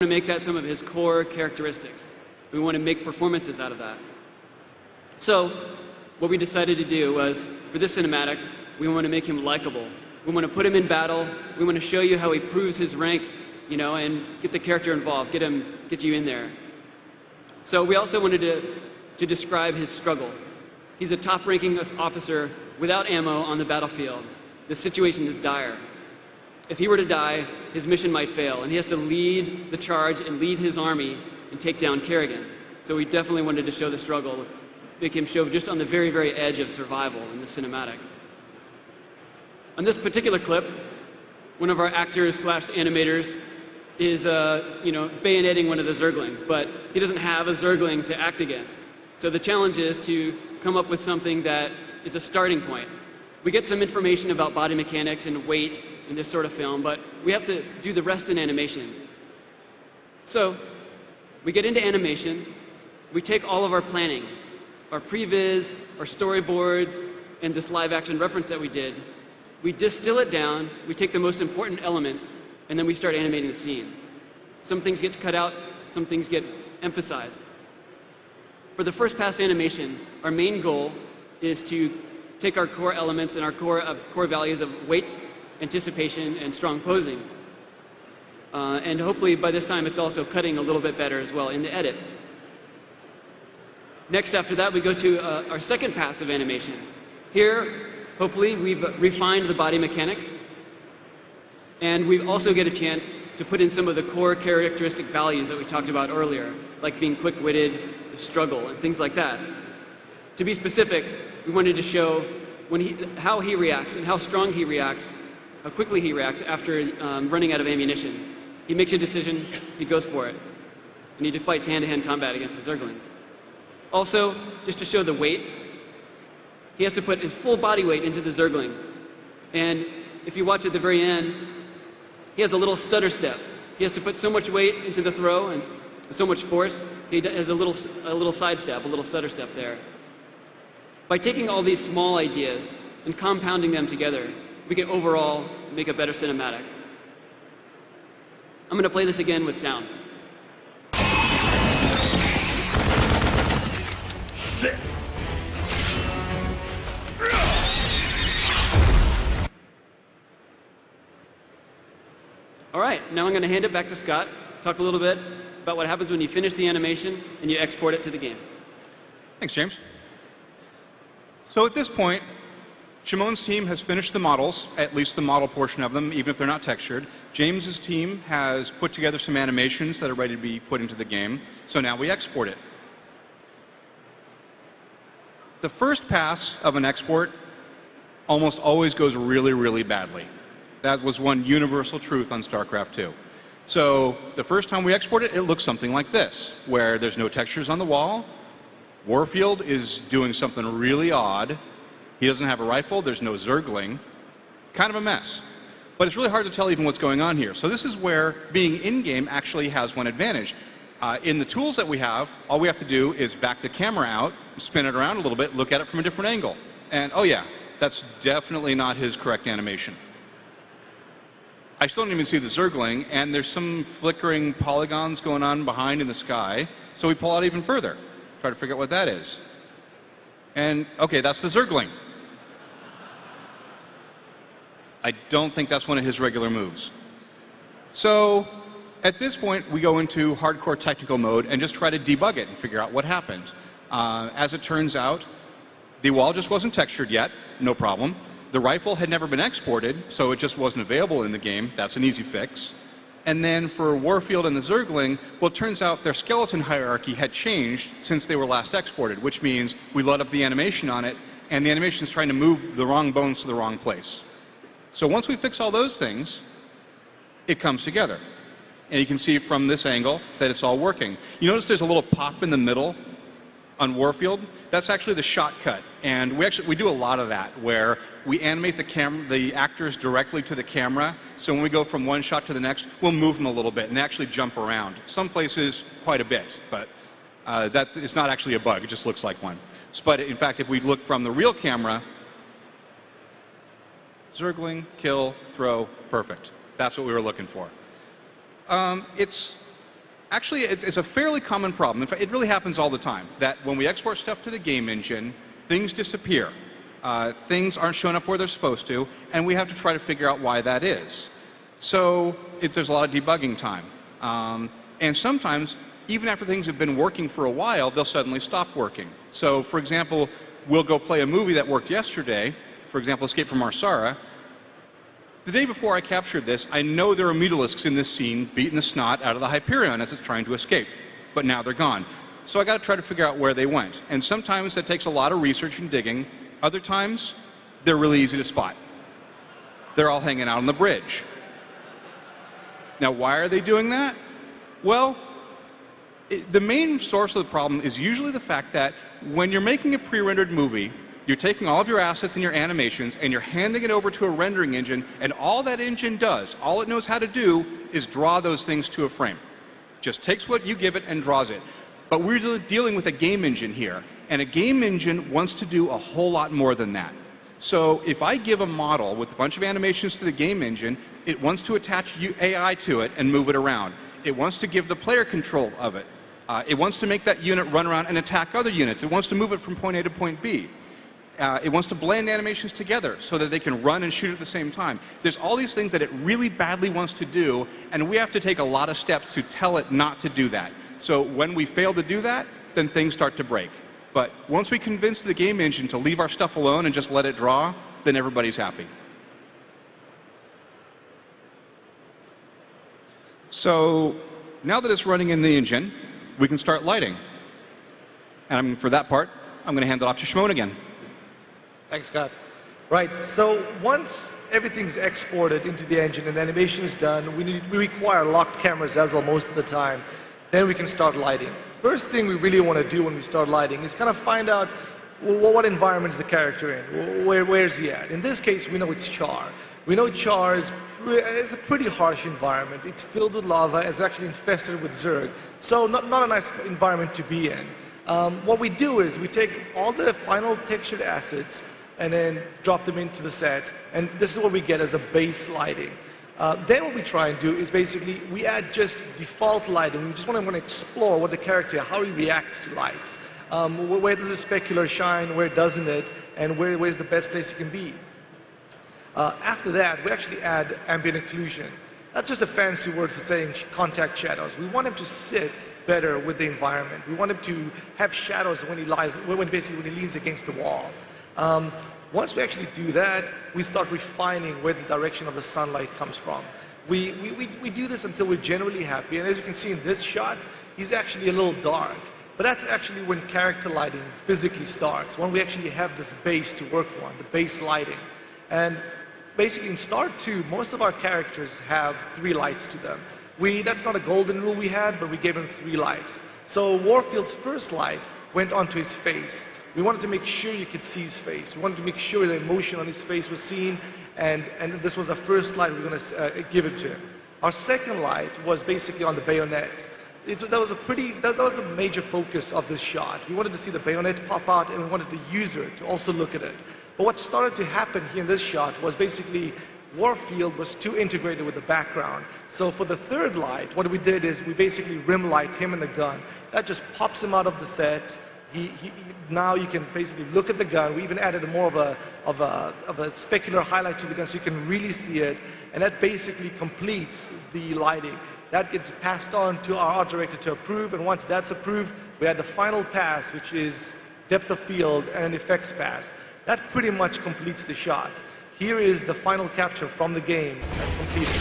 to make that some of his core characteristics. We want to make performances out of that. So what we decided to do was, for this cinematic, we want to make him likable. We want to put him in battle. We want to show you how he proves his rank, and get the character involved, get you in there. So we also wanted to describe his struggle. He's a top-ranking officer without ammo on the battlefield. The situation is dire. If he were to die, his mission might fail, and he has to lead the charge and lead his army and take down Kerrigan. So we definitely wanted to show the struggle, make him show just on the very, very edge of survival in the cinematic. On this particular clip, one of our actors/animators is bayoneting one of the Zerglings, but he doesn't have a Zergling to act against. So the challenge is to come up with something that is a starting point. We get some information about body mechanics and weight in this sort of film, but we have to do the rest in animation. So we get into animation, we take all of our planning, our previs, our storyboards, and this live action reference that we did, we distill it down, we take the most important elements, and then we start animating the scene. Some things get cut out, some things get emphasized. For the first pass animation, our main goal is to take our core elements and our core values of weight, anticipation, and strong posing. And hopefully by this time it's also cutting a little bit better as well in the edit. Next, after that, we go to our second pass of animation. Here, hopefully, we've refined the body mechanics, and we also get a chance to put in some of the core characteristic values that we talked about earlier, like being quick-witted, the struggle, and things like that. To be specific, we wanted to show how he reacts and how strong he reacts, how quickly he reacts after running out of ammunition. He makes a decision, he goes for it, and he fights hand-to-hand combat against the Zerglings. Also, just to show the weight, he has to put his full body weight into the Zergling. And if you watch at the very end, he has a little stutter step. He has to put so much weight into the throw and so much force, he has a little side step, a little stutter step there. By taking all these small ideas and compounding them together, we can overall make a better cinematic. I'm going to play this again with sound. All right, now I'm going to hand it back to Scott, talk a little bit about what happens when you finish the animation and you export it to the game. Thanks, James. So at this point, Shimon's team has finished the models, at least the model portion of them, even if they're not textured. James's team has put together some animations that are ready to be put into the game. So now we export it. The first pass of an export almost always goes really, really badly. That was one universal truth on StarCraft 2. So the first time we export it, it looks something like this, where there's no textures on the wall. Warfield is doing something really odd. He doesn't have a rifle. There's no Zergling. Kind of a mess. But it's really hard to tell even what's going on here. So this is where being in-game actually has one advantage. In the tools that we have, all we have to do is back the camera out, spin it around a little bit, look at it from a different angle. And oh yeah, that's definitely not his correct animation. I still don't even see the Zergling, and there's some flickering polygons going on behind in the sky. So we pull out even further, try to figure out what that is. And okay, that's the Zergling. I don't think that's one of his regular moves. So at this point, we go into hardcore technical mode and just try to debug it and figure out what happened. As it turns out, the wall just wasn't textured yet, no problem. The rifle had never been exported, so it just wasn't available in the game. That's an easy fix. And then for Warfield and the Zergling, well, it turns out their skeleton hierarchy had changed since they were last exported, which means we load up the animation on it, and the animation is trying to move the wrong bones to the wrong place. So once we fix all those things, it comes together. And you can see from this angle that it's all working. You notice there's a little pop in the middle on Warfield. That's actually the shot cut. And we do a lot of that, where we animate the actors directly to the camera. So when we go from one shot to the next, we'll move them a little bit and actually jump around. Some places, quite a bit, but that is not actually a bug. It just looks like one. But in fact, if we look from the real camera, Zergling, kill, throw, perfect. That's what we were looking for. It's Actually, it's a fairly common problem. In fact, it really happens all the time, that when we export stuff to the game engine, things disappear. Things aren't showing up where they're supposed to, and we have to try to figure out why that is. So there's a lot of debugging time. And sometimes, even after things have been working for a while, they'll suddenly stop working. So, for example, we'll go play a movie that worked yesterday, for example, Escape from Marsara. The day before I captured this, I know there are mutalisks in this scene beating the snot out of the Hyperion as it's trying to escape. But now they're gone. So I got to try to figure out where they went. And sometimes that takes a lot of research and digging. Other times, they're really easy to spot. They're all hanging out on the bridge. Now, why are they doing that? Well, the main source of the problem is usually the fact that when you're making a pre-rendered movie, you're taking all of your assets and your animations and you're handing it over to a rendering engine, and all that engine does, all it knows how to do, is draw those things to a frame. Just takes what you give it and draws it. But we're dealing with a game engine here, and a game engine wants to do a whole lot more than that. So if I give a model with a bunch of animations to the game engine, it wants to attach AI to it and move it around. It wants to give the player control of it. It wants to make that unit run around and attack other units. It wants to move it from point A to point B. It wants to blend animations together so that they can run and shoot at the same time. There's all these things that it really badly wants to do, and we have to take a lot of steps to tell it not to do that. So when we fail to do that, then things start to break. But once we convince the game engine to leave our stuff alone and just let it draw, then everybody's happy. So now that it's running in the engine, we can start lighting. And for that part, I'm going to hand it off to Shimon again. Thanks, Scott. Right, so once everything's exported into the engine and the animation is done, we require locked cameras as well most of the time. Then we can start lighting. First thing we really want to do when we start lighting is kind of find out what environment is the character in, where's he at. In this case, we know it's Char. We know Char is it's a pretty harsh environment. It's filled with lava, it's actually infested with Zerg. So not a nice environment to be in. What we do is we take all the final textured assets and then drop them into the set, and this is what we get as a base lighting. Then what we try and do is basically we add just default lighting. We just want to explore what the character, how he reacts to lights. Where does the specular shine, where doesn't it, and where's the best place it can be. After that, we actually add ambient occlusion. That's just a fancy word for saying contact shadows. We want him to sit better with the environment. We want him to have shadows when he leans against the wall. Once we actually do that, we start refining where the direction of the sunlight comes from. We do this until we're generally happy. And as you can see in this shot, he's actually a little dark. But that's actually when character lighting physically starts, when we actually have this base to work on, the base lighting. And basically in Start 2, most of our characters have 3 lights to them. That's not a golden rule we had, but we gave him 3 lights. So Warfield's first light went onto his face. We wanted to make sure you could see his face. We wanted to make sure the emotion on his face was seen, and this was our first light we were going to give it to him. Our second light was basically on the bayonet. That was a major focus of this shot. We wanted to see the bayonet pop out, and we wanted the user to also look at it. But what started to happen here in this shot was basically Warfield was too integrated with the background. So for the third light, what we did is we basically rim light him and the gun. That just pops him out of the set. Now you can basically look at the gun. We even added more of a specular highlight to the gun so you can really see it. And that basically completes the lighting. That gets passed on to our art director to approve. And once that's approved, we add the final pass, which is depth of field and an effects pass. That pretty much completes the shot. Here is the final capture from the game as completed.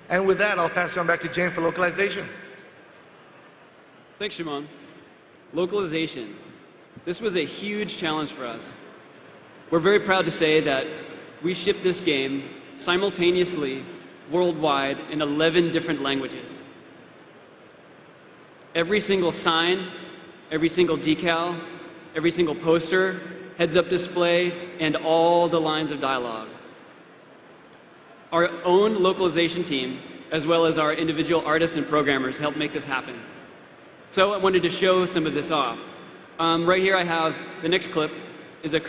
And with that, I'll pass you on back to Jane for localization. Thanks, Shimon. Localization. This was a huge challenge for us. We're very proud to say that we shipped this game simultaneously worldwide in 11 different languages. Every single sign, every single decal, every single poster, heads-up display, and all the lines of dialogue. Our own localization team, as well as our individual artists and programmers, helped make this happen. So I wanted to show some of this off. Right here I have the next clip is a